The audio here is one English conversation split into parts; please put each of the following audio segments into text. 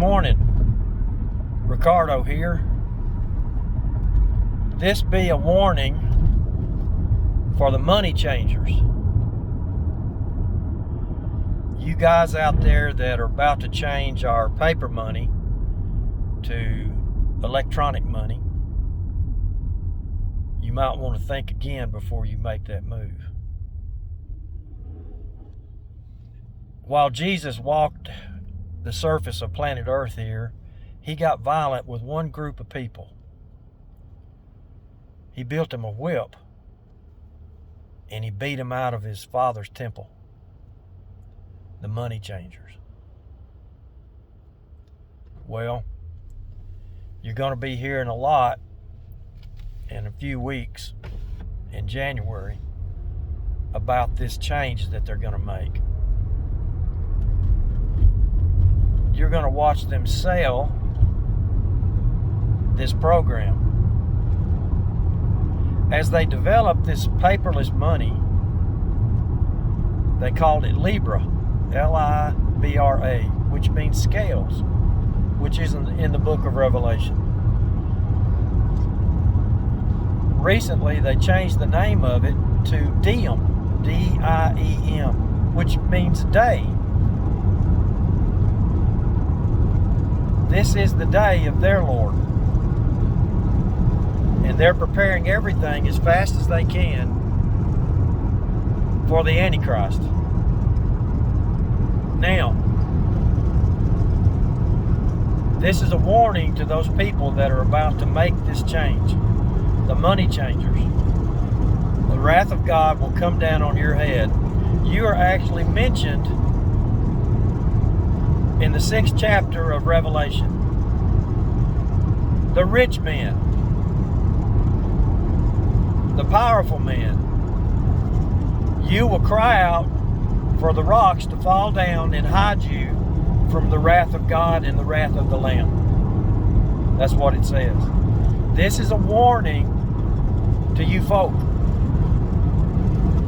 morning, Ricardo here. This be a warning for the money changers. You guys out there that are about to change our paper money to electronic money, you might want to think again before you make that move. While Jesus walked the surface of planet Earth here, he got violent with one group of people. He built him a whip and he beat him out of his father's temple. The money changers. Well, you're going to be hearing a lot in a few weeks in January about this change that they're going to make. You're going to watch them sell this program. As they developed this paperless money, they called it Libra, Libra, which means scales, which is in the book of Revelation. Recently, they changed the name of it to Diem, D-I-E-M, which means day. This is the day of their Lord. And they're preparing everything as fast as they can for the Antichrist. Now, this is a warning to those people that are about to make this change. The money changers. The wrath of God will come down on your head. You are actually mentioned in the 6th chapter of Revelation. The rich man, the powerful man. You will cry out for the rocks to fall down and hide you from the wrath of God and the wrath of the Lamb. That's what it says. This is a warning to you folk.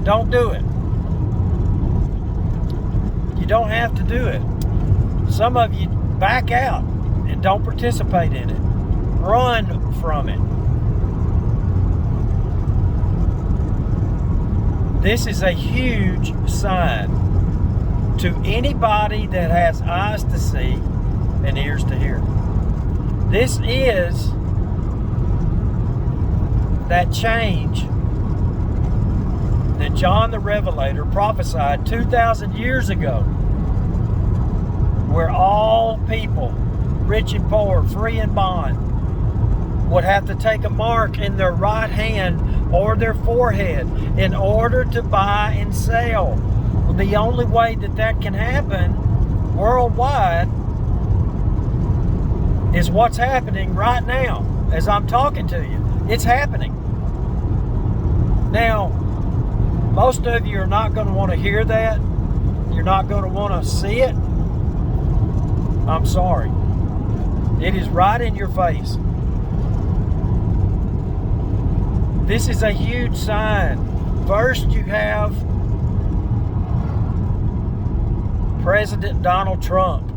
Don't do it. You don't have to do it. Some of you back out and don't participate in it. Run from it. This is a huge sign to anybody that has eyes to see and ears to hear. This is that change that John the Revelator prophesied 2,000 years ago, where all people, rich and poor, free and bond, would have to take a mark in their right hand or their forehead in order to buy and sell. Well, the only way that can happen worldwide is what's happening right now as I'm talking to you. It's happening. Now, most of you are not going to want to hear that. You're not going to want to see it. I'm sorry. It is right in your face. This is a huge sign. First, you have President Donald Trump,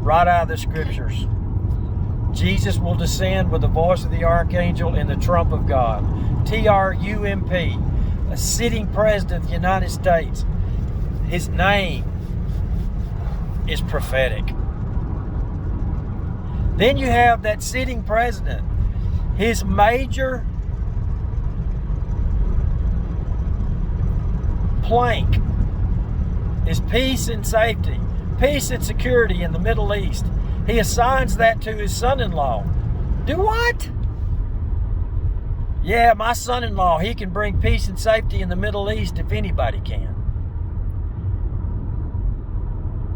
right out of the scriptures. Jesus will descend with the voice of the archangel and the trump of God. T-R-U-M-P, a sitting president of the United States. His name is prophetic. Then you have that sitting president. His major plank is peace and safety, peace and security in the Middle East. He assigns that to his son-in-law. Do what? Yeah, my son-in-law, he can bring peace and safety in the Middle East if anybody can.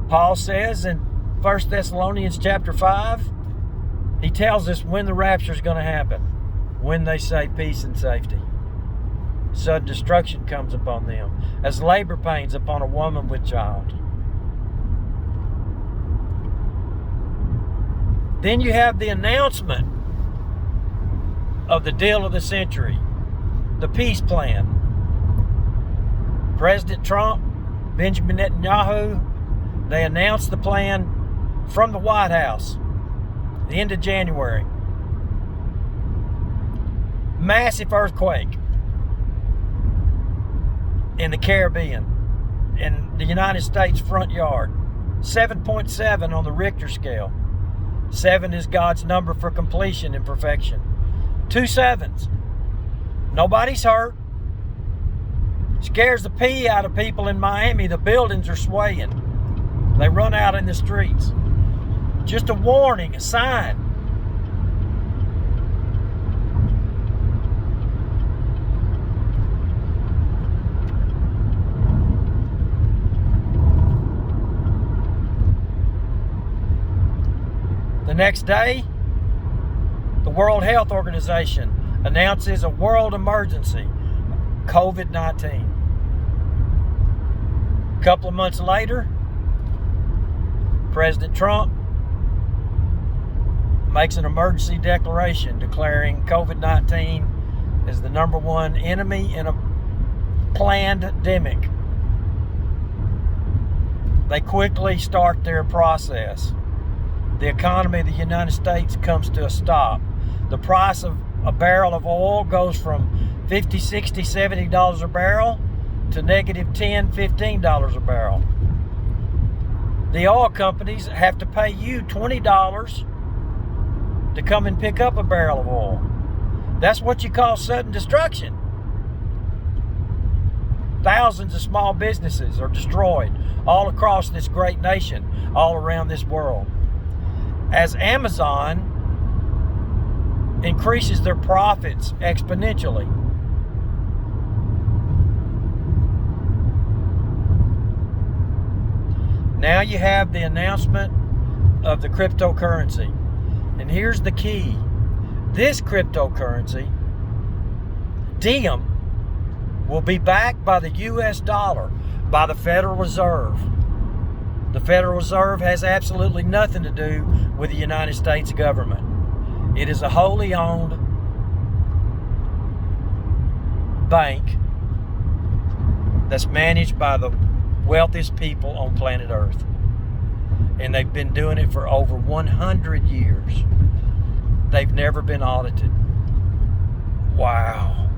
Paul says in 1 Thessalonians chapter 5, he tells us when the rapture is going to happen. When they say peace and safety. Sudden destruction comes upon them, as labor pains upon a woman with child. Then you have the announcement of the deal of the century, the peace plan. President Trump, Benjamin Netanyahu, they announced the plan from the White House, the end of January. Massive earthquake in the Caribbean, in the United States front yard. 7.7 on the Richter scale. 7 is God's number for completion and perfection. 2 7s. Nobody's hurt. Scares the pee out of people in Miami. The buildings are swaying. They run out in the streets. Just a warning, a sign. The next day, the World Health Organization announces a world emergency, COVID-19. A couple of months later, President Trump makes an emergency declaration declaring COVID-19 as the #1 enemy in a pandemic. They quickly start their process. The economy of the United States comes to a stop. The price of a barrel of oil goes from $50, $60, $70 a barrel to negative $10, $15 a barrel. The oil companies have to pay you $20 to come and pick up a barrel of oil. That's what you call sudden destruction. Thousands of small businesses are destroyed all across this great nation, all around this world. As Amazon increases their profits exponentially. Now you have the announcement of the cryptocurrency. And here's the key. This cryptocurrency, Diem, will be backed by the US dollar, by the Federal Reserve. The Federal Reserve has absolutely nothing to do with the United States government. It is a wholly owned bank that's managed by the wealthiest people on planet Earth. And they've been doing it for over 100 years. They've never been audited. Wow.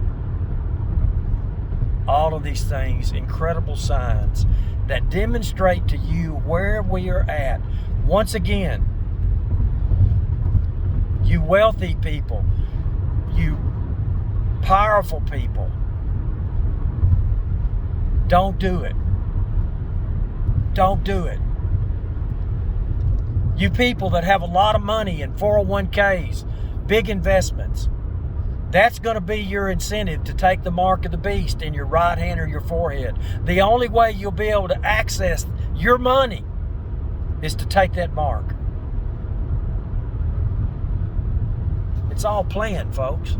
All of these things, incredible signs that demonstrate to you where we are at. Once again, you wealthy people, you powerful people, don't do it. Don't do it. You people that have a lot of money in 401ks, big investments, that's going to be your incentive to take the mark of the beast in your right hand or your forehead. The only way you'll be able to access your money is to take that mark. It's all planned, folks.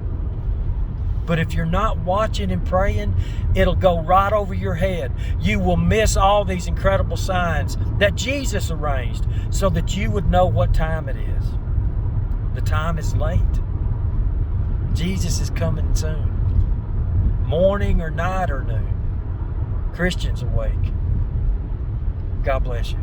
But if you're not watching and praying, it'll go right over your head. You will miss all these incredible signs that Jesus arranged so that you would know what time it is. The time is late. Jesus is coming soon. Morning or night or noon. Christians awake. God bless you.